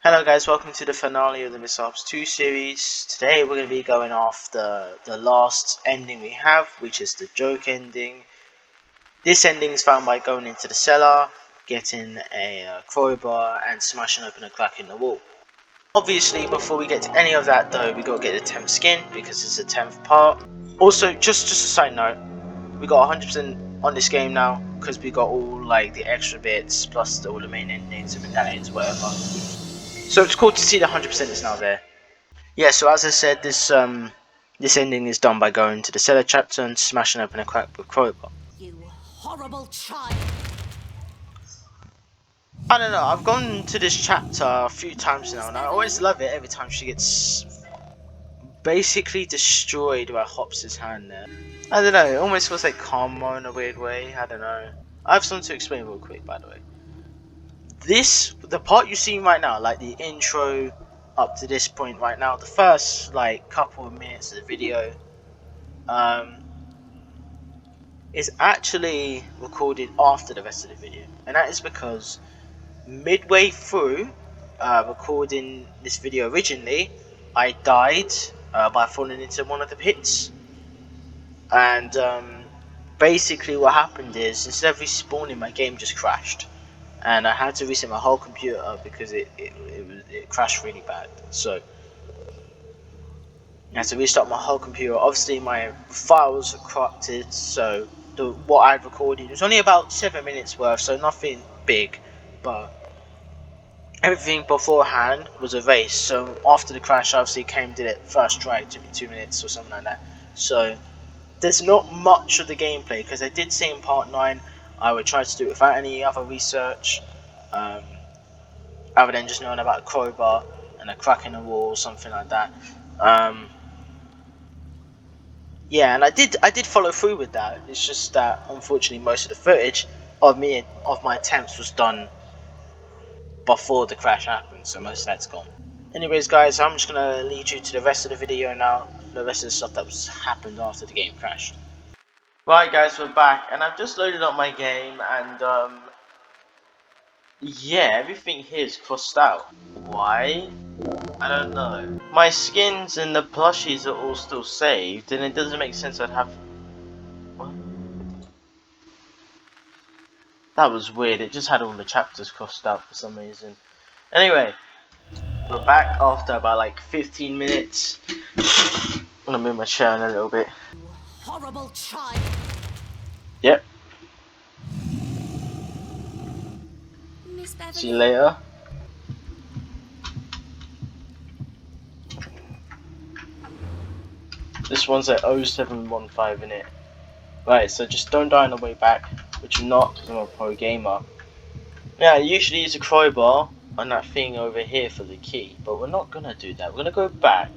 Hello guys, welcome to the finale of the Miss Ops 2 series. Today we're going to be going off the last ending we have, which is the joke ending. This ending is found by going into the cellar, getting a crowbar and smashing open a crack in the wall. Obviously, before we get to any of that though, we got to get the 10th skin because it's the 10th part. Also, just a side note, we got 100% on this game now because we got all like the extra bits plus all the main endings and medallions, whatever. So it's cool to see the 100% is now there. Yeah, so as I said, this ending is done by going to the cellar chapter and smashing open a crack with crowbar. You horrible child! I don't know, I've gone to this chapter a few times now and I always love it every time she gets basically destroyed by Hopp's hand there. I don't know, it almost feels like karma in a weird way, I don't know. I have something to explain real quick, by the way. The part you see right now, like the intro up to this point right now, the first like couple of minutes of the video, um, is actually recorded after the rest of the video, and that is because midway through recording this video originally, I died by falling into one of the pits, and basically what happened is instead of respawning, my game just crashed, and I had to reset my whole computer because it crashed really bad. So I had to restart my whole computer. Obviously, my files are corrupted, so what I'd recorded was only about 7 minutes worth, so nothing big, but everything beforehand was erased. So after the crash, I obviously came did it first try. It took me 2 minutes or something like that. So there's not much of the gameplay because I did say in part 9 I would try to do it without any other research, um, other than just knowing about a crowbar and a crack in the wall or something like that. Yeah, and I did follow through with that. It's just that unfortunately most of the footage of my attempts was done before the crash happened, so most of that's gone. Anyways, guys, I'm just gonna lead you to the rest of the video now. The rest of the stuff that was happened after the game crashed. Right, guys, we're back, and I've just loaded up my game, and yeah, everything here is crossed out. Why? I don't know. My skins and the plushies are all still saved, and it doesn't make sense I'd have. What? That was weird, it just had all the chapters crossed out for some reason. Anyway, we're back after about like 15 minutes. I'm gonna move my chair in a little bit. You horrible child! Yep, Miss Beverly? see you later. This one's at 0715 in it. Right, so just don't die on the way back, which I'm not because I'm a pro gamer. Yeah, I usually use a crowbar on that thing over here for the key, but we're not gonna do that. We're gonna go back.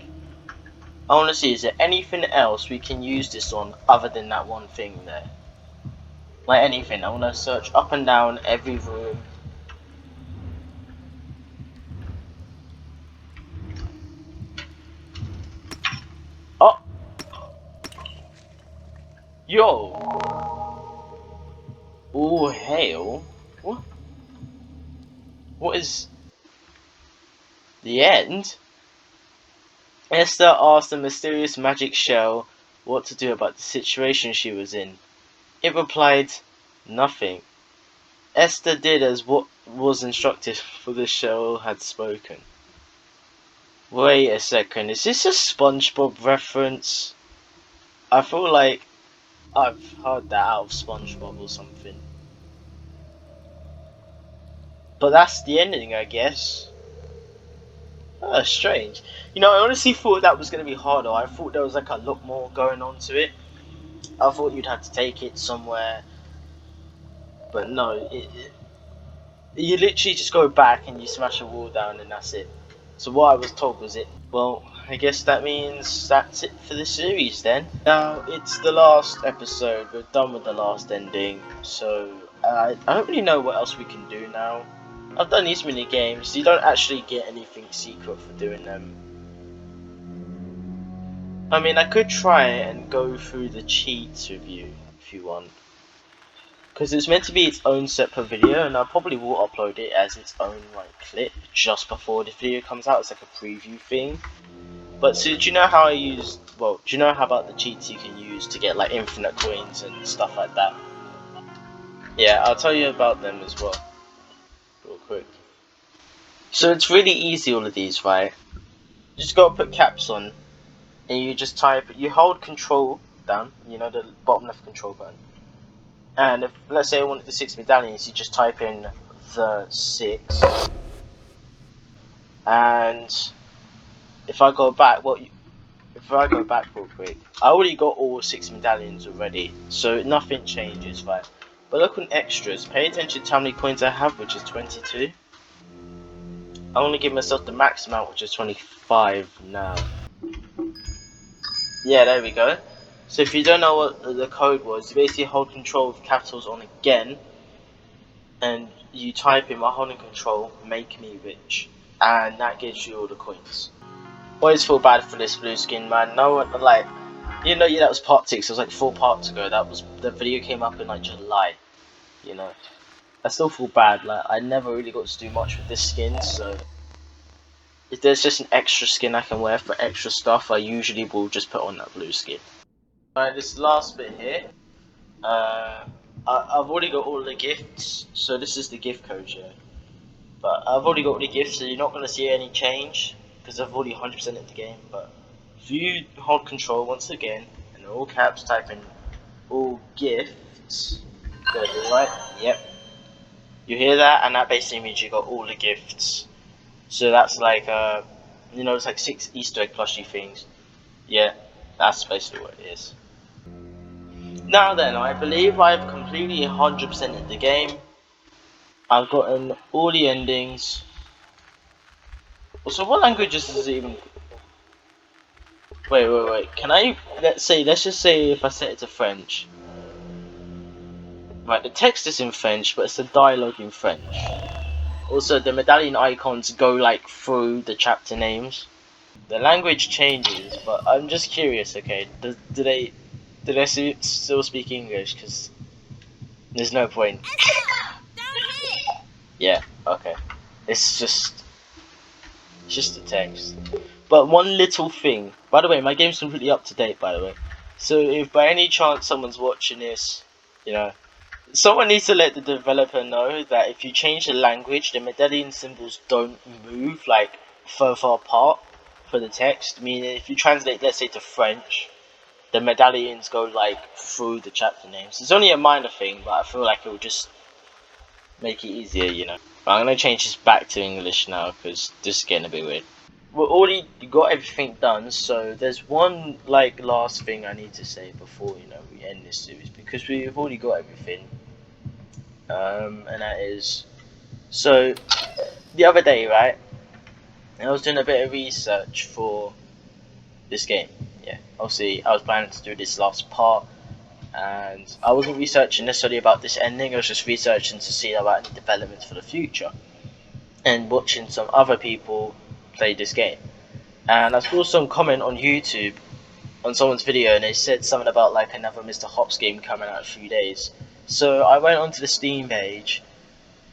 I wanna see, is there anything else we can use this on other than that one thing there? Like anything, I wanna search up and down every room. Oh! Yo! Oh, hail. What? What is the end? Esther asked the mysterious magic shell what to do about the situation she was in. It replied, nothing. Esther did as what was instructed, for the shell had spoken. Wait a second, is this a SpongeBob reference? I feel like I've heard that out of SpongeBob or something. But that's the ending, I guess. Strange. You know, I honestly thought that was going to be harder. I thought there was like a lot more going on to it. I thought you'd have to take it somewhere. But no, you literally just go back and you smash a wall down and that's it. So what I was told was it. Well, I guess that means that's it for the series then. Now, it's the last episode. We're done with the last ending. So, I don't really know what else we can do now. I've done these mini games. You don't actually get anything secret for doing them. I mean, I could try and go through the cheats with you if you want. because it's meant to be its own separate video, and I probably will upload it as its own like clip just before the video comes out. It's like a preview thing. But so do you know how I use? Well, do you know how about the cheats you can use to get like infinite coins and stuff like that? Yeah, I'll tell you about them as well, real quick. So it's really easy, all of these, right? You just gotta put caps on, and you just type. You hold control down, you know, the bottom left control button. And if, let's say I wanted the 6 medallions, you just type in the 6. And if I go back, if I go back real quick, I already got all 6 medallions already, so nothing changes, right? But look on extras, pay attention to how many coins I have, which is 22. I want to give myself the max amount, which is 25 now. Yeah, there we go. So if you don't know what the code was, you basically hold control with capitals on again, and you type in my holding control, make me rich, and that gives you all the coins. Always feel bad for this blue skin, man. No one, like, you know, yeah, that was part 6, it was like 4 parts ago, the video came up in like July, you know. I still feel bad, like, I never really got to do much with this skin, so if there's just an extra skin I can wear for extra stuff, I usually will just put on that blue skin. Alright, this last bit here, I've already got all the gifts, so this is the gift code here. But I've already got all the gifts, so you're not going to see any change, because I've already 100% in the game. But if you hold control once again, and all caps, type in all gifts, gonna be right, yep. You hear that, and that basically means you got all the gifts. So that's like, you know, it's like 6 Easter egg plushie things. Yeah, that's basically what it is. Now then, I believe I've completely 100% in the game. I've gotten all the endings. So what languages is it even? Wait. Can I, let's just say if I set it to French. Right, the text is in French, but it's the dialogue in French. Also, the medallion icons go like through the chapter names. The language changes, but I'm just curious, okay, do they still speak English? Because there's no point. Yeah, okay. It's just the text. But one little thing, by the way, my game's completely up to date, by the way. So if by any chance someone's watching this, you know, someone needs to let the developer know that if you change the language, the medallion symbols don't move like further apart for the text. Meaning, if you translate, let's say, to French, the medallions go like through the chapter names. It's only a minor thing, but I feel like it will just make it easier, you know. But I'm gonna change this back to English now because this is getting a bit weird. We already got everything done, so there's one like last thing I need to say before, you know, we end this series, because we've already got everything. And that is, so the other day, right, I was doing a bit of research for this game. Yeah, obviously I was planning to do this last part, and I wasn't researching necessarily about this ending. I was just researching to see about any developments for the future, and watching some other people play this game. And I saw some comment on YouTube on someone's video, and they said something about like another Mr. Hops game coming out in a few days. So I went onto the Steam page,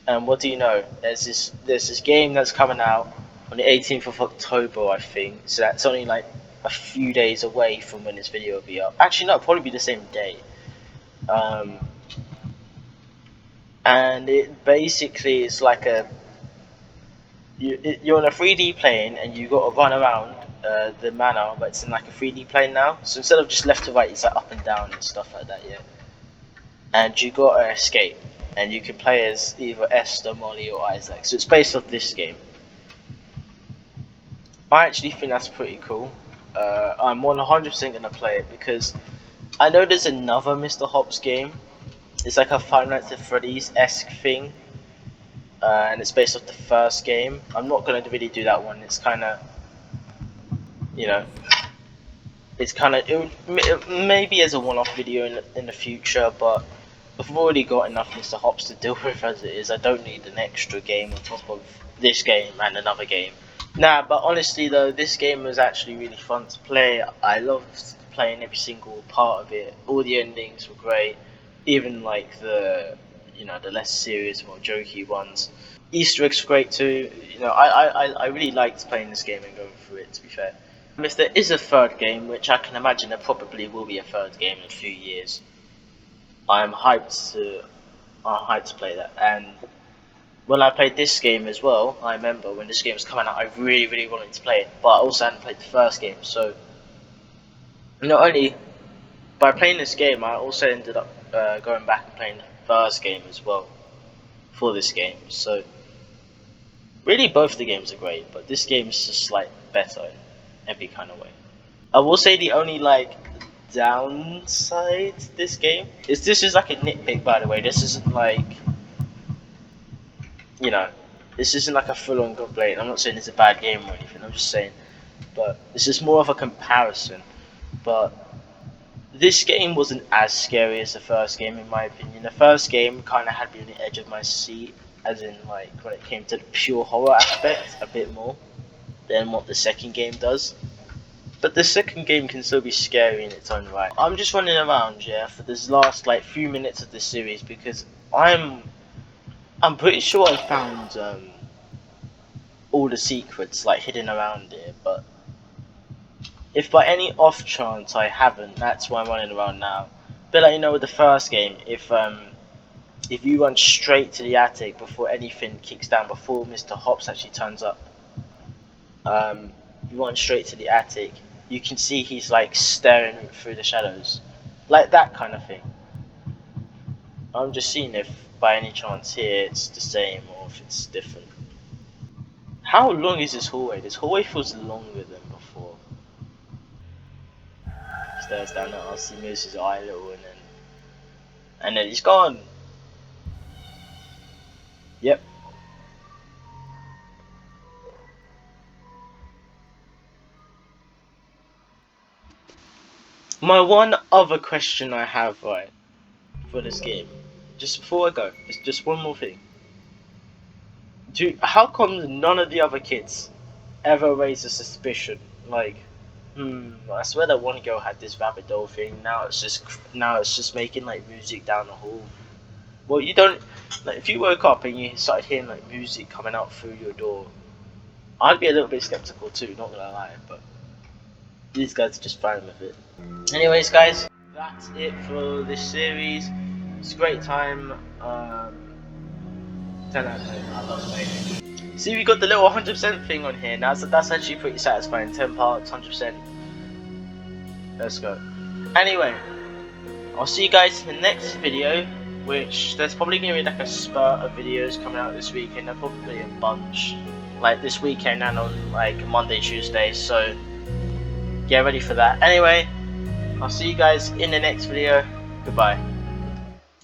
and what do you know? There's this game that's coming out on the 18th of October, I think. So that's only like a few days away from when this video will be up. Actually, no, it'll probably be the same day. And it basically is like you're on a 3D plane, and you got to run around the manor, but it's in like a 3D plane now. So instead of just left to right, it's like up and down and stuff like that, yeah. And you got to escape, and you can play as either Esther, Molly, or Isaac. So it's based off this game. I actually think that's pretty cool. I'm 100% gonna play it because I know there's another Mr. Hops game. It's like a Five Nights at Freddy's-esque thing. And it's based off the first game. I'm not going to really do that one. It's kind of, you know, it's kind of, maybe as a one-off video in the future, but I've already got enough Mr. Hops to deal with as it is. I don't need an extra game on top of this game and another game. Nah, but honestly though, this game was actually really fun to play. I loved playing every single part of it. All the endings were great. even like the the less serious, more jokey ones. Easter eggs are great too. I really liked playing this game and going through it. To be fair, if there is a third game, which I can imagine there probably will be a third game in a few years, I'm hyped to I'm hyped to play that. And when I played this game as well, I remember when this game was coming out, I really wanted to play it, but I also hadn't played the first game. So not only by playing this game, I also ended up going back and playing the first game as well for this game. So really, both the games are great, but this game is just like better in every kind of way. I will say the only like downside to this game is this is like a nitpick, by the way. This isn't like you know, this isn't like a full-on complaint. I'm not saying it's a bad game or anything. I'm just saying, but this is more of a comparison. But this game wasn't as scary as the first game, in my opinion. The first game kind of had me on the edge of my seat, as in like when it came to the pure horror aspect, a bit more than what the second game does. But the second game can still be scary in its own right. I'm just running around, yeah, for this last like few minutes of this series because I'm pretty sure I found all the secrets like hidden around here, but if by any off chance I haven't, that's why I'm running around now. But like with the first game, if you run straight to the attic before anything kicks down, before Mr. Hops actually turns up, you run straight to the attic, you can see he's like staring through the shadows, like that kind of thing. I'm just seeing if by any chance here it's the same or if it's different. How long is this hallway? This hallway feels longer than before. Stairs down there, I'll see moves his eye a little and then he's gone. Yep. My one other question I have, right, for this game, just before I go, it's just one more thing. How come none of the other kids ever raised a suspicion? Like, I swear that one girl had this rabbit doll thing. Now it's just making like music down the hall. Well, you don't like if you woke up and you started hearing like music coming out through your door. I'd be a little bit skeptical too, not gonna lie, but these guys are just fine with it. Anyways, guys, that's it for this series. It's a great time. 10 out of 10. I love playing it. See, we got the little 100% thing on here. Now, so that's actually pretty satisfying. 10 parts, 100%. Let's go. Anyway, I'll see you guys in the next video, which there's probably going to be like a spurt of videos coming out this weekend. There's probably a bunch. Like this weekend and on like Monday, Tuesday. So, get ready for that. Anyway, I'll see you guys in the next video. Goodbye.